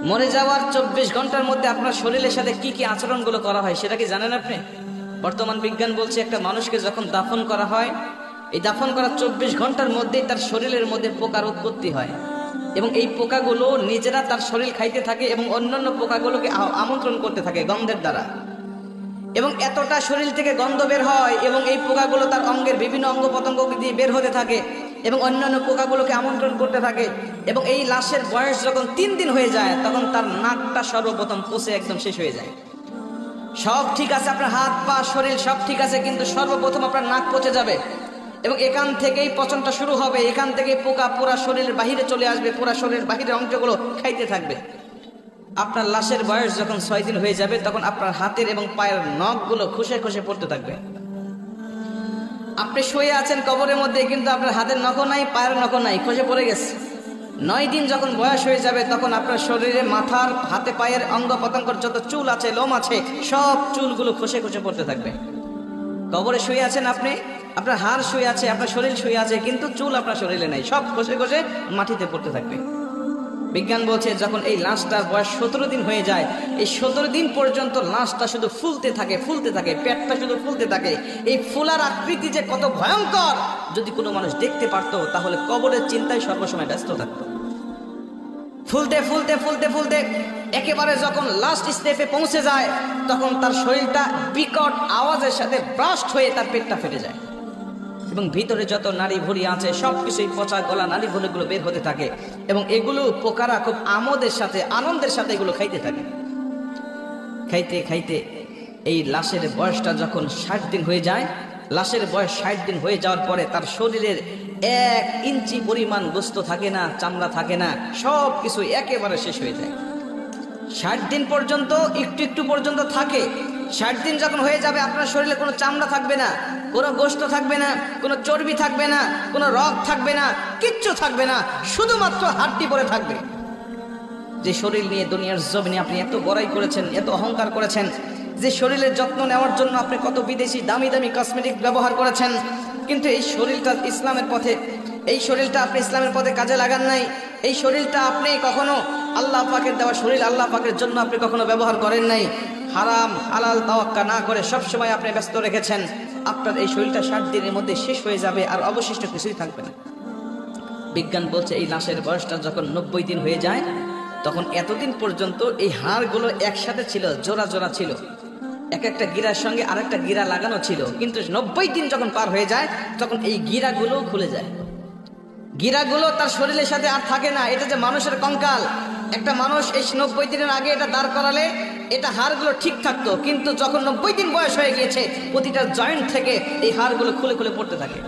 মরে যাওয়ার 24 ঘন্টার মধ্যে আপনার শরীরের সাথে কি কি আচরণগুলো করা হয় সেটা কি জানেন আপনি? বর্তমান বিজ্ঞান বলছে একটা মানুষকে যখন দাফন করা হয়, এই দাফন করার 24 ঘন্টার মধ্যেই তার শরীরের মধ্যে পোকার উৎপত্তি হয় এবং এই পোকাগুলো নিজেরা তার শরীর খাইতে থাকে এবং অন্যান্য পোকাগুলোকে আমন্ত্রণ করতে থাকে গন্ধের দ্বারা, এবং এতটা শরীর থেকে গন্ধ বের হয় এবং এই পোকাগুলো তার অঙ্গের বিভিন্ন অঙ্গ প্রত্যঙ্গ দিয়ে বের হতে থাকে এবং অন্যান্য পোকাগুলোকে আমন্ত্রণ করতে থাকে। এবং এই লাশের বয়স যখন 3 দিন হয়ে যায় তখন তার নাকটা সর্বপ্রথম পচে একদম শেষ হয়ে যায়। সব ঠিক আছে, আপনার হাত পা শরীর সব ঠিক আছে, কিন্তু সর্বপ্রথম আপনার নাক পচে যাবে এবং এখান থেকেই পচনটা শুরু হবে। এখান থেকেই পোকা পুরা শরীরের বাহিরে চলে আসবে, পুরা শরীরের বাহিরের অংশগুলো খাইতে থাকবে। আপনার লাশের বয়স যখন 6 দিন হয়ে যাবে তখন আপনার হাতের এবং পায়ের নখগুলো খসে খসে পড়তে থাকবে। আপনি শুয়ে আছেন কবরের মধ্যে, কিন্তু আপনার হাতের নখও নাই, পায়ের নখও নাই, খসে পড়ে গেছে। 9 দিন যখন বয়স হয়ে যাবে তখন আপনার শরীরে মাথার হাতে পায়ের অঙ্গ প্রত্যঙ্গের যত চুল আছে, লোম আছে, সব চুলগুলো খসে খসে পড়তে থাকবে। কবরে শুয়ে আছেন আপনি, আপনার হাড় শুয়ে আছে, আপনার শরীর শুয়ে আছে, কিন্তু চুল আপনার শরীরে নাই, সব খসে খসে মাটিতে পড়তে থাকবে। বিজ্ঞান বলছে যখন এই লাশটার বয়স 17 দিন হয়ে যায়, এই 17 দিন পর্যন্ত লাশটা শুধু ফুলতে থাকে, ফুলতে থাকে, পেটটা শুধু ফুলতে থাকে। এই ফুলার আকৃতি যে কত ভয়ঙ্কর, যদি কোনো মানুষ দেখতে পারতো তাহলে কবরের চিন্তায় সর্বসময় ব্যস্ত থাকতো। ফুলতে ফুলতে ফুলতে ফুলতে একেবারে যখন লাস্ট স্টেপে পৌঁছে যায় তখন তার শরীরটা বিকট আওয়াজের সাথে ব্রাস্ট হয়ে তার পেটটা ফেটে যায় এবং ভিতরে যত নাড়ি ভুঁড়ি আছে সবকিছুই পচা গলা নাড়ি ভুঁড়িগুলো বের হতে থাকে এবং এগুলো পোকারা খুব আমোদের সাথে আনন্দের সাথে এগুলো খাইতে থাকে। খাইতে খাইতে এই লাশের বয়সটা যখন 60 দিন হয়ে যায়, লাশের বয়স 60 দিন হয়ে যাওয়ার পরে তার শরীরের 1 ইঞ্চি পরিমাণ গোস্ত থাকে না, চামড়া থাকে না, সব কিছু একেবারে শেষ হয়ে যায়। 60 দিন পর্যন্ত একটু একটু পর্যন্ত থাকে। 60 দিন যখন হয়ে যাবে আপনার শরীরে কোনো চামড়া থাকবে না, কোনো গোস্ত থাকবে না, কোনো চর্বি থাকবে না, কোনো রগ থাকবে না, কিচ্ছু থাকবে না, শুধুমাত্র হাড্ডি পড়ে থাকবে। যে শরীর নিয়ে দুনিয়ার জমিনে আপনি এত বড়াই করেছেন, এত অহংকার করেছেন, যে শরীরের যত্ন নেওয়ার জন্য আপনি কত বিদেশি দামি দামি কসমেটিক ব্যবহার করেছেন, কিন্তু এই শরীরটা ইসলামের পথে, এই শরীরটা আপনি ইসলামের পথে কাজে লাগান নাই। এই শরীরটা আপনি কখনো আল্লাহ পাকের দেওয়া শরীর আল্লাহ পাকের জন্য আপনি কখনো ব্যবহার করেন নাই। হারাম হালাল তাওয়াক্কা না করে সবসময় আপনি ব্যস্ত রেখেছেন। আপনার এই শরীরটা 60 দিনের মধ্যে শেষ হয়ে যাবে, আর অবশিষ্ট কিছুই থাকবে না। বিজ্ঞান বলছে এই লাশের বয়সটা যখন 90 দিন হয়ে যায় তখন এতদিন পর্যন্ত এই হাড়গুলো একসাথে ছিল, জোড়া জোড়া ছিল, এক একটা গিরার সঙ্গে আরেকটা গিরা লাগানো ছিল, কিন্তু 90 দিন যখন পার হয়ে যায় তখন এই গিরাগুলো খুলে যায়। গিরাগুলো তার শরীরের সাথে আর থাকে না। এটা যে মানুষের কঙ্কাল, একটা মানুষ এই 90 দিনের আগে এটা দাঁড় করালে এটা হাড়গুলো ঠিক থাকতো, কিন্তু যখন 90 দিন বয়স হয়ে গিয়েছে প্রতিটা জয়েন্ট থেকে এই হাড়গুলো খুলে খুলে পড়তে থাকে।